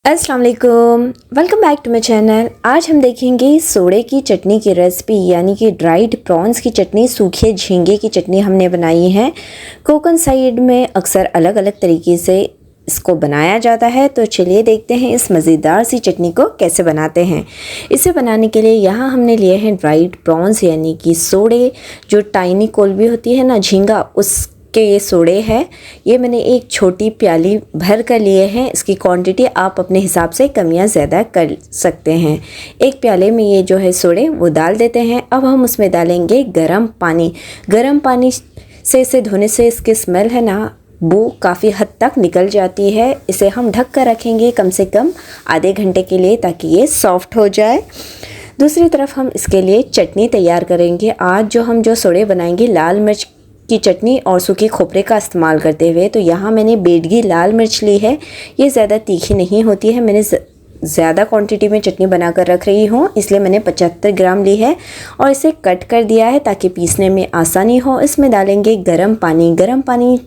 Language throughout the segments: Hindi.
अस्सलाम वालेकुम, welcome back to my channel. आज हम देखेंगे सोडे की चटनी की रेसिपी, यानी कि ड्राइड प्रॉन्स की चटनी, सूखे झींगे की चटनी हमने बनाई है। कोकन साइड में अक्सर अलग अलग तरीके से इसको बनाया जाता है, तो चलिए देखते हैं इस मज़ेदार सी चटनी को कैसे बनाते हैं। इसे बनाने के लिए यहाँ हमने लिए हैं ड्राइड प्रॉन्स, यानी कि सोडे, जो टाइनी कोलंबी होती है ना, झींगा, उस के ये सोडे है। ये मैंने एक छोटी प्याली भर कर लिए हैं। इसकी क्वांटिटी आप अपने हिसाब से कम या ज़्यादा कर सकते हैं। एक प्याले में ये जो है सोडे वो डाल देते हैं। अब हम उसमें डालेंगे गरम पानी। गरम पानी से इसे धोने से इसकी स्मेल है ना, वो काफ़ी हद तक निकल जाती है। इसे हम ढक कर रखेंगे कम से कम आधे घंटे के लिए, ताकि ये सॉफ्ट हो जाए। दूसरी तरफ हम इसके लिए चटनी तैयार करेंगे। आज जो सोडे बनाएंगे लाल मिर्च की चटनी और सूखे खोपरे का इस्तेमाल करते हुए। तो यहाँ मैंने बेडगी लाल मिर्च ली है। ये ज़्यादा तीखी नहीं होती है। मैंने ज़्यादा क्वांटिटी में चटनी बनाकर रख रही हूँ, इसलिए मैंने 75 ग्राम ली है और इसे कट कर दिया है ताकि पीसने में आसानी हो। इसमें डालेंगे गरम पानी। गरम पानी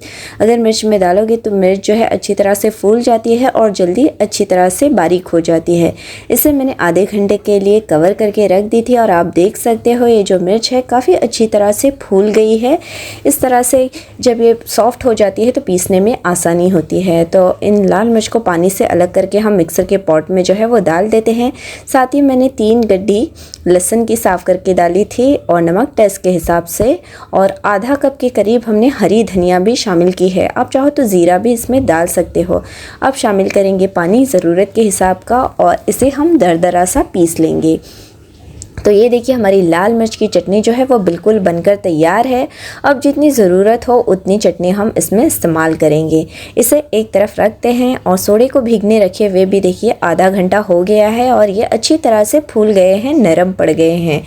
अगर मिर्च में डालोगे तो मिर्च जो है अच्छी तरह से फूल जाती है और जल्दी अच्छी तरह से बारीक हो जाती है। इसे मैंने आधे घंटे के लिए कवर करके रख दी थी और आप देख सकते हो ये जो मिर्च है काफ़ी अच्छी तरह से फूल गई है। इस तरह से जब ये सॉफ्ट हो जाती है तो पीसने में आसानी होती है। तो इन लाल मिर्च को पानी से अलग करके हम मिक्सर के पॉट में जो है वो डाल देते हैं। साथ ही मैंने 3 गड्डी लहसुन की साफ़ करके डाली थी और नमक टेस्ट के हिसाब से, और आधा कप के करीब हमने हरी धनिया भी शामिल की है। आप चाहो तो ज़ीरा भी इसमें डाल सकते हो। अब शामिल करेंगे पानी ज़रूरत के हिसाब का और इसे हम दरदरा सा पीस लेंगे। तो ये देखिए हमारी लाल मिर्च की चटनी जो है वो बिल्कुल बनकर तैयार है। अब जितनी ज़रूरत हो उतनी चटनी हम इसमें इस्तेमाल करेंगे। इसे एक तरफ रखते हैं और सोडे को भीगने रखे हुए भी देखिए आधा घंटा हो गया है और ये अच्छी तरह से फूल गए हैं, नरम पड़ गए हैं।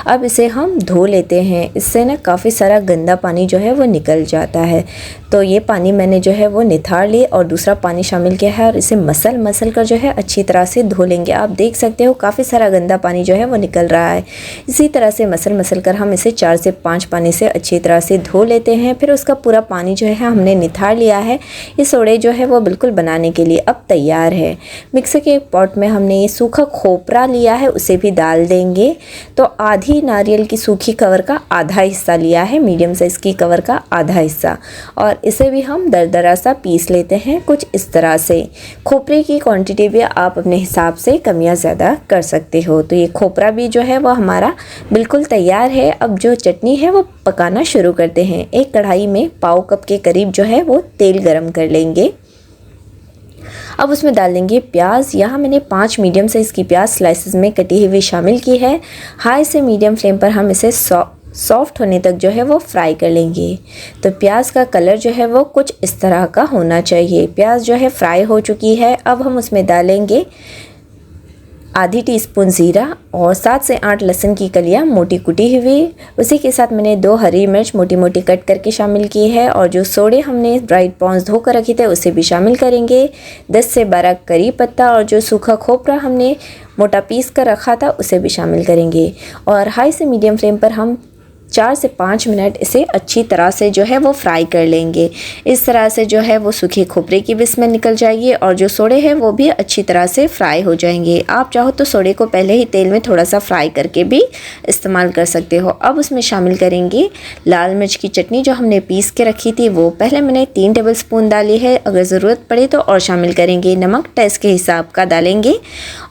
अब इसे हम धो लेते हैं। इससे ना काफ़ी सारा गंदा पानी जो है वो निकल जाता है। तो ये पानी मैंने जो है वो निथार ली और दूसरा पानी शामिल किया है और इसे मसल कर जो है अच्छी तरह से धो लेंगे। आप देख सकते हो काफ़ी सारा गंदा पानी जो है वो निकल रहा है। इसी तरह से मसल कर हम इसे 4 से 5 पानी से अच्छी तरह से धो लेते हैं। फिर उसका पूरा पानी जो है हमने निथार लिया है। ये सोडे जो है वो बिल्कुल बनाने के लिए अब तैयार है। मिक्सर के पॉट में हमने ये सूखा खोपरा लिया है, उसे भी डाल देंगे। तो आधी नारियल की सूखी कवर का आधा हिस्सा लिया है, मीडियम साइज़ की कवर का आधा हिस्सा, और इसे भी हम दरदरा सा पीस लेते हैं कुछ इस तरह से। खोपरे की क्वांटिटी भी आप अपने हिसाब से कम या ज़्यादा कर सकते हो। तो ये खोपरा भी जो है वो हमारा बिल्कुल तैयार है। अब जो चटनी है वो पकाना शुरू करते हैं। एक कढ़ाई में पाव कप के करीब जो है वो तेल गरम कर लेंगे। अब उसमें डाल देंगे प्याज। यहाँ मैंने 5 मीडियम साइज़ की प्याज स्लाइसेस में कटी हुई शामिल की है। हाई से मीडियम फ्लेम पर हम इसे सॉफ्ट होने तक जो है वो फ्राई कर लेंगे। तो प्याज का कलर जो है वो कुछ इस तरह का होना चाहिए। प्याज जो है फ्राई हो चुकी है। अब हम उसमें डालेंगे आधी टीस्पून ज़ीरा और 7 से 8 लहसुन की कलियां मोटी कुटी हुई। उसी के साथ मैंने 2 हरी मिर्च मोटी मोटी कट करके शामिल की है और जो सोडे हमने ड्राइड प्रॉन्स धो कर रखे थे उसे भी शामिल करेंगे। 10 से 12 करी पत्ता और जो सूखा खोपरा हमने मोटा पीस कर रखा था उसे भी शामिल करेंगे। और हाई से मीडियम फ्लेम पर हम 4 से 5 मिनट इसे अच्छी तरह से जो है वो फ्राई कर लेंगे। इस तरह से जो है वो सूखे खोपरे की भी स्मेल निकल जाएगी और जो सोडे हैं वो भी अच्छी तरह से फ्राई हो जाएंगे। आप चाहो तो सोडे को पहले ही तेल में थोड़ा सा फ्राई करके भी इस्तेमाल कर सकते हो। अब उसमें शामिल करेंगे लाल मिर्च की चटनी जो हमने पीस के रखी थी। वो पहले मैंने 3 टेबल स्पून डाली है, अगर ज़रूरत पड़े तो और शामिल करेंगे। नमक टेस्ट के हिसाब का डालेंगे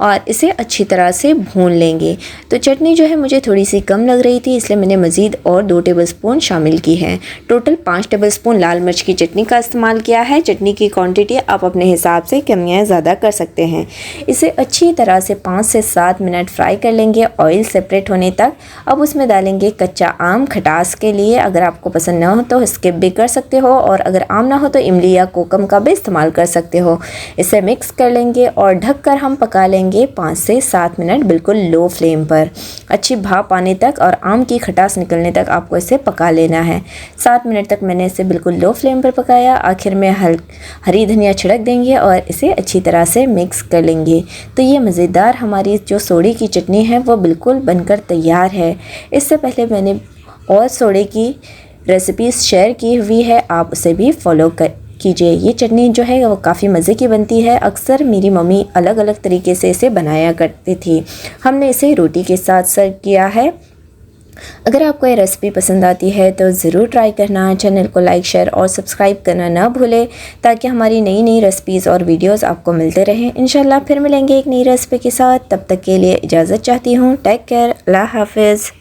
और इसे अच्छी तरह से भून लेंगे। तो चटनी जो है मुझे थोड़ी सी कम लग रही थी, इसलिए मैंने मज़ीद और 2 टेबलस्पून शामिल की है। टोटल 5 टेबलस्पून लाल मिर्च की चटनी का इस्तेमाल किया है। चटनी की क्वांटिटी आप अपने हिसाब से कम या ज़्यादा कर सकते हैं। इसे अच्छी तरह से 5 से 7 मिनट फ्राई कर लेंगे, ऑयल सेपरेट होने तक। अब उसमें डालेंगे कच्चा आम खटास के लिए। अगर आपको पसंद ना हो तो स्किप भी कर सकते हो और अगर आम ना हो तो इमली या कोकम का भी इस्तेमाल कर सकते हो। इसे मिक्स कर लेंगे और ढककर हम पका लेंगे 5 से 7 मिनट बिल्कुल लो फ्लेम पर। अच्छी भाप आने तक और आम की खटास निकलने तक आपको इसे पका लेना है। 7 मिनट तक मैंने इसे बिल्कुल लो फ्लेम पर पकाया। आखिर में हरी धनिया छिड़क देंगे और इसे अच्छी तरह से मिक्स कर लेंगे। तो ये मज़ेदार हमारी जो सोडे की चटनी है वो बिल्कुल बनकर तैयार है। इससे पहले मैंने और सोडे की रेसिपीज़ शेयर की हुई है, आप उसे भी फॉलो कीजिए। ये चटनी जो है वो काफ़ी मज़े की बनती है। अक्सर मेरी मम्मी अलग अलग तरीके से इसे बनाया करती थी। हमने इसे रोटी के साथ सर्व किया है। अगर आपको ये रेसिपी पसंद आती है तो ज़रूर ट्राई करना। चैनल को लाइक, शेयर और सब्सक्राइब करना ना भूलें, ताकि हमारी नई नई रेसिपीज़ और वीडियोस आपको मिलते रहें। इंशाल्लाह फिर मिलेंगे एक नई रेसिपी के साथ। तब तक के लिए इजाज़त चाहती हूँ। Take care. अल्लाह हाफ़िज़।